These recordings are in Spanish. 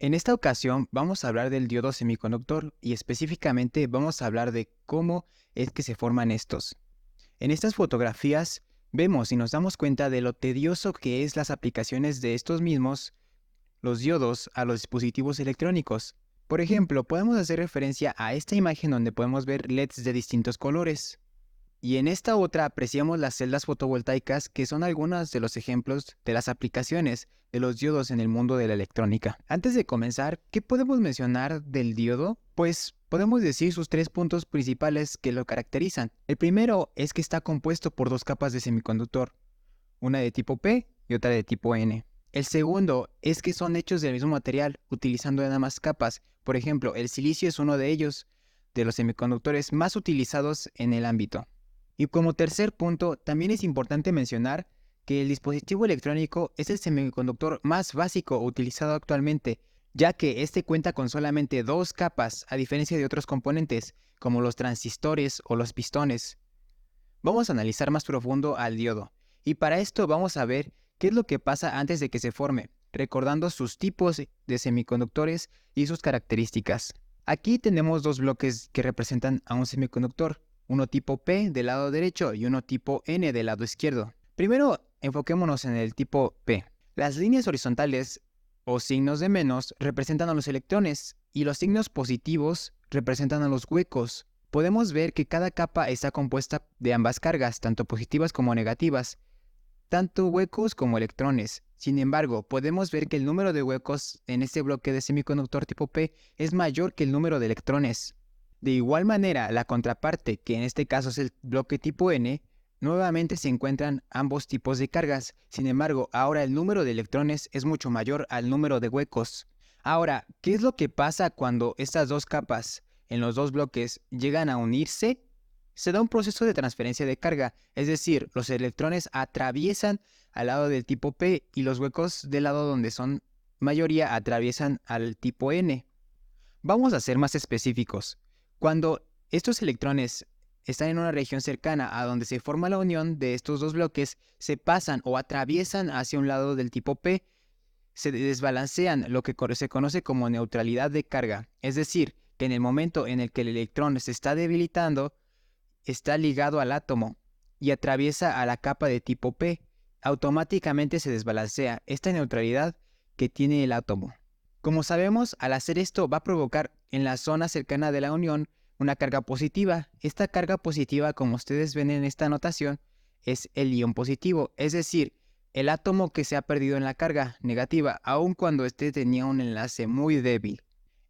En esta ocasión vamos a hablar del diodo semiconductor y específicamente vamos a hablar de cómo es que se forman estos. En estas fotografías vemos y nos damos cuenta de lo tedioso que es las aplicaciones de estos mismos, los diodos, a los dispositivos electrónicos. Por ejemplo, podemos hacer referencia a esta imagen donde podemos ver LEDs de distintos colores. Y en esta otra apreciamos las celdas fotovoltaicas, que son algunos de los ejemplos de las aplicaciones de los diodos en el mundo de la electrónica. Antes de comenzar, ¿qué podemos mencionar del diodo? Pues podemos decir sus tres puntos principales que lo caracterizan. El primero es que está compuesto por dos capas de semiconductor, una de tipo P y otra de tipo N. El segundo es que son hechos del mismo material, utilizando nada más capas. Por ejemplo, el silicio es uno de ellos, de los semiconductores más utilizados en el ámbito. Y como tercer punto, también es importante mencionar que el dispositivo electrónico es el semiconductor más básico utilizado actualmente, ya que este cuenta con solamente dos capas, a diferencia de otros componentes, como los transistores o los pistones. Vamos a analizar más profundo al diodo, y para esto vamos a ver qué es lo que pasa antes de que se forme, recordando sus tipos de semiconductores y sus características. Aquí tenemos dos bloques que representan a un semiconductor, uno tipo P del lado derecho y uno tipo N del lado izquierdo. Primero, enfoquémonos en el tipo P. Las líneas horizontales o signos de menos representan a los electrones y los signos positivos representan a los huecos. Podemos ver que cada capa está compuesta de ambas cargas, tanto positivas como negativas, tanto huecos como electrones. Sin embargo, podemos ver que el número de huecos en este bloque de semiconductor tipo P es mayor que el número de electrones. De igual manera, la contraparte, que en este caso es el bloque tipo N, nuevamente se encuentran ambos tipos de cargas. Sin embargo, ahora el número de electrones es mucho mayor al número de huecos. Ahora, ¿qué es lo que pasa cuando estas dos capas en los dos bloques llegan a unirse? Se da un proceso de transferencia de carga, es decir, los electrones atraviesan al lado del tipo P y los huecos del lado donde son mayoría atraviesan al tipo N. Vamos a ser más específicos. Cuando estos electrones están en una región cercana a donde se forma la unión de estos dos bloques, se pasan o atraviesan hacia un lado del tipo P, se desbalancean, lo que se conoce como neutralidad de carga. Es decir, que en el momento en el que el electrón se está debilitando, está ligado al átomo y atraviesa a la capa de tipo P, automáticamente se desbalancea esta neutralidad que tiene el átomo. Como sabemos, al hacer esto va a provocar en la zona cercana de la unión una carga positiva. Esta carga positiva, como ustedes ven en esta anotación, es el ion positivo, es decir, el átomo que se ha perdido en la carga negativa, aun cuando este tenía un enlace muy débil.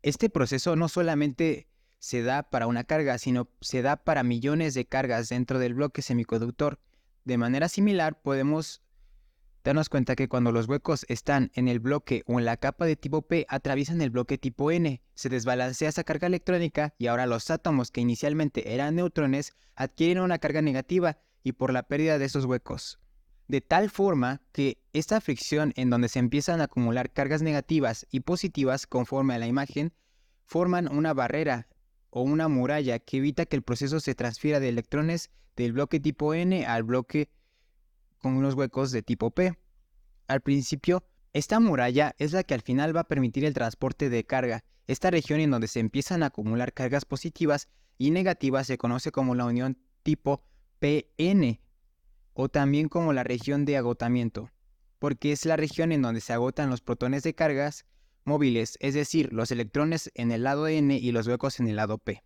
Este proceso no solamente se da para una carga, sino se da para millones de cargas dentro del bloque semiconductor. De manera similar, podemos darnos cuenta que cuando los huecos están en el bloque o en la capa de tipo P, atraviesan el bloque tipo N, se desbalancea esa carga electrónica y ahora los átomos que inicialmente eran neutrones adquieren una carga negativa y por la pérdida de esos huecos. De tal forma que esta fricción en donde se empiezan a acumular cargas negativas y positivas conforme a la imagen, forman una barrera o una muralla que evita que el proceso se transfiera de electrones del bloque tipo N al bloque con unos huecos de tipo P. Al principio, esta muralla es la que al final va a permitir el transporte de carga. Esta región en donde se empiezan a acumular cargas positivas y negativas se conoce como la unión tipo PN o también como la región de agotamiento, porque es la región en donde se agotan los protones de cargas móviles, es decir, los electrones en el lado N y los huecos en el lado P.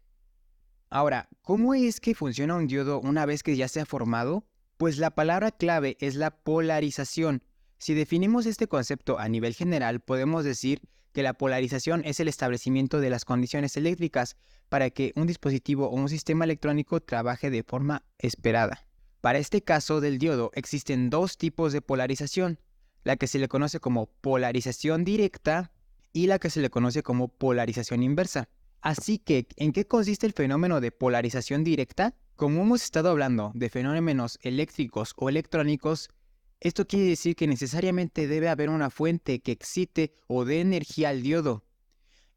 Ahora, ¿cómo es que funciona un diodo una vez que ya se ha formado? Pues la palabra clave es la polarización. Si definimos este concepto a nivel general, podemos decir que la polarización es el establecimiento de las condiciones eléctricas para que un dispositivo o un sistema electrónico trabaje de forma esperada. Para este caso del diodo existen dos tipos de polarización, la que se le conoce como polarización directa y la que se le conoce como polarización inversa. Así que, ¿en qué consiste el fenómeno de polarización directa? Como hemos estado hablando de fenómenos eléctricos o electrónicos, esto quiere decir que necesariamente debe haber una fuente que excite o dé energía al diodo.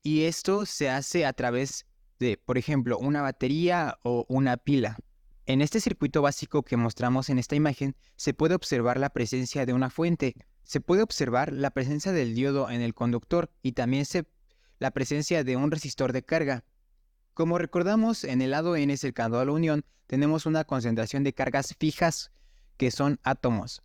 Y esto se hace a través de, por ejemplo, una batería o una pila. En este circuito básico que mostramos en esta imagen, se puede observar la presencia de una fuente. Se puede observar la presencia del diodo en el conductor y también la presencia de un resistor de carga. Como recordamos, en el lado N cercano a la unión tenemos una concentración de cargas fijas que son átomos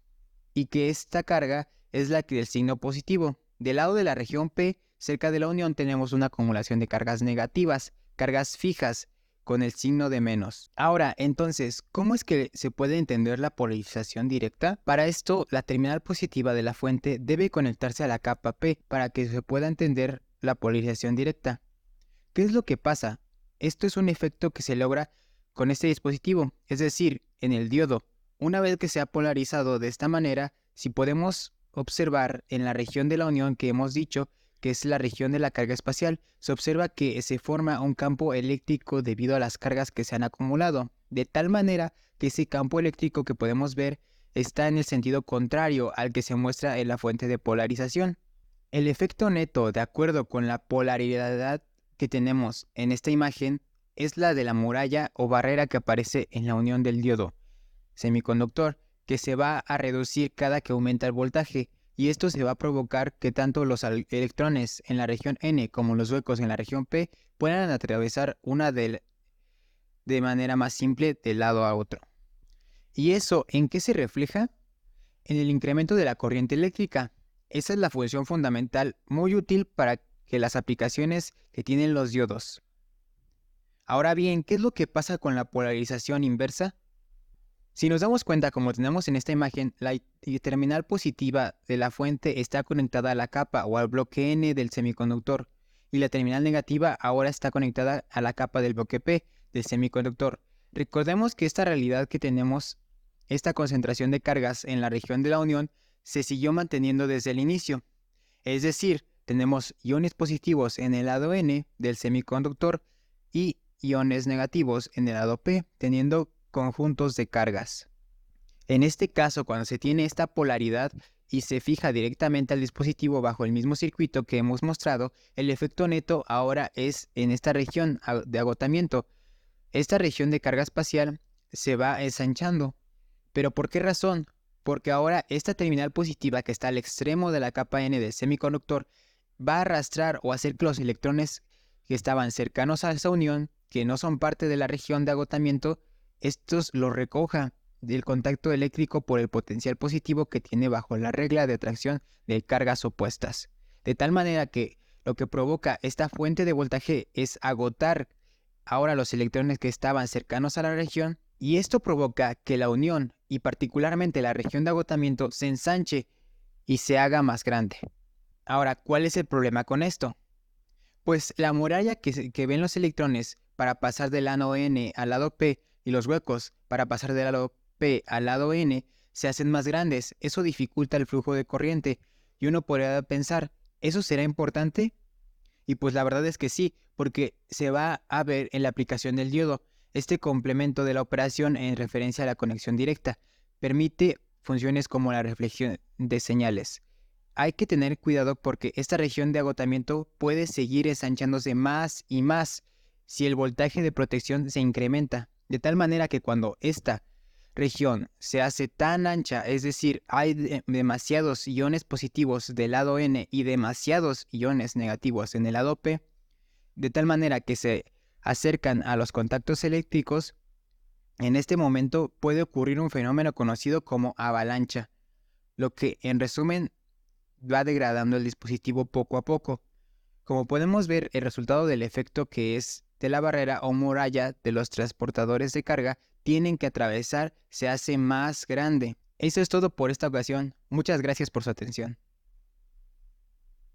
y que esta carga es la que del signo positivo. Del lado de la región P, cerca de la unión, tenemos una acumulación de cargas negativas, cargas fijas, con el signo de menos. Ahora, entonces, ¿cómo es que se puede entender la polarización directa? Para esto, la terminal positiva de la fuente debe conectarse a la capa P para que se pueda entender la polarización directa. ¿Qué es lo que pasa? Esto es un efecto que se logra con este dispositivo, es decir, en el diodo. Una vez que se ha polarizado de esta manera, si podemos observar en la región de la unión que hemos dicho, que es la región de la carga espacial, se observa que se forma un campo eléctrico debido a las cargas que se han acumulado, de tal manera que ese campo eléctrico que podemos ver está en el sentido contrario al que se muestra en la fuente de polarización. El efecto neto, de acuerdo con la polaridad que tenemos en esta imagen, es la de la muralla o barrera que aparece en la unión del diodo semiconductor, que se va a reducir cada que aumenta el voltaje, y esto se va a provocar que tanto los electrones en la región N como los huecos en la región P puedan atravesar de manera más simple de lado a otro. ¿Y eso en qué se refleja? En el incremento de la corriente eléctrica. Esa es la función fundamental muy útil para que las aplicaciones que tienen los diodos. Ahora bien, ¿qué es lo que pasa con la polarización inversa? Si nos damos cuenta, como tenemos en esta imagen, la terminal positiva de la fuente está conectada a la capa o al bloque N del semiconductor y la terminal negativa ahora está conectada a la capa del bloque P del semiconductor. Recordemos que esta realidad que tenemos, esta concentración de cargas en la región de la unión, se siguió manteniendo desde el inicio. Es decir, tenemos iones positivos en el lado N del semiconductor y iones negativos en el lado P, teniendo conjuntos de cargas. En este caso, cuando se tiene esta polaridad y se fija directamente al dispositivo bajo el mismo circuito que hemos mostrado, el efecto neto ahora es en esta región de agotamiento. Esta región de carga espacial se va ensanchando. ¿Pero por qué razón? Porque ahora esta terminal positiva que está al extremo de la capa N del semiconductor va a arrastrar o hacer que los electrones que estaban cercanos a esa unión, que no son parte de la región de agotamiento, estos los recoja del contacto eléctrico por el potencial positivo que tiene bajo la regla de atracción de cargas opuestas. De tal manera que lo que provoca esta fuente de voltaje es agotar ahora los electrones que estaban cercanos a la región, y esto provoca que la unión y particularmente la región de agotamiento se ensanche y se haga más grande. Ahora, ¿cuál es el problema con esto? Pues la muralla que ven los electrones para pasar del lado N al lado P y los huecos para pasar del lado P al lado N se hacen más grandes. Eso dificulta el flujo de corriente y uno podría pensar, ¿eso será importante? Y pues la verdad es que sí, porque se va a ver en la aplicación del diodo. Este complemento de la operación en referencia a la conexión directa permite funciones como la reflexión de señales. Hay que tener cuidado porque esta región de agotamiento puede seguir ensanchándose más y más si el voltaje de protección se incrementa, de tal manera que cuando esta región se hace tan ancha, es decir, hay demasiados iones positivos del lado N y demasiados iones negativos en el lado P, de tal manera que se acercan a los contactos eléctricos, en este momento puede ocurrir un fenómeno conocido como avalancha, lo que en resumen va degradando el dispositivo poco a poco. Como podemos ver, el resultado del efecto que es de la barrera o muralla de los transportadores de carga tienen que atravesar se hace más grande. Eso es todo por esta ocasión. Muchas gracias por su atención.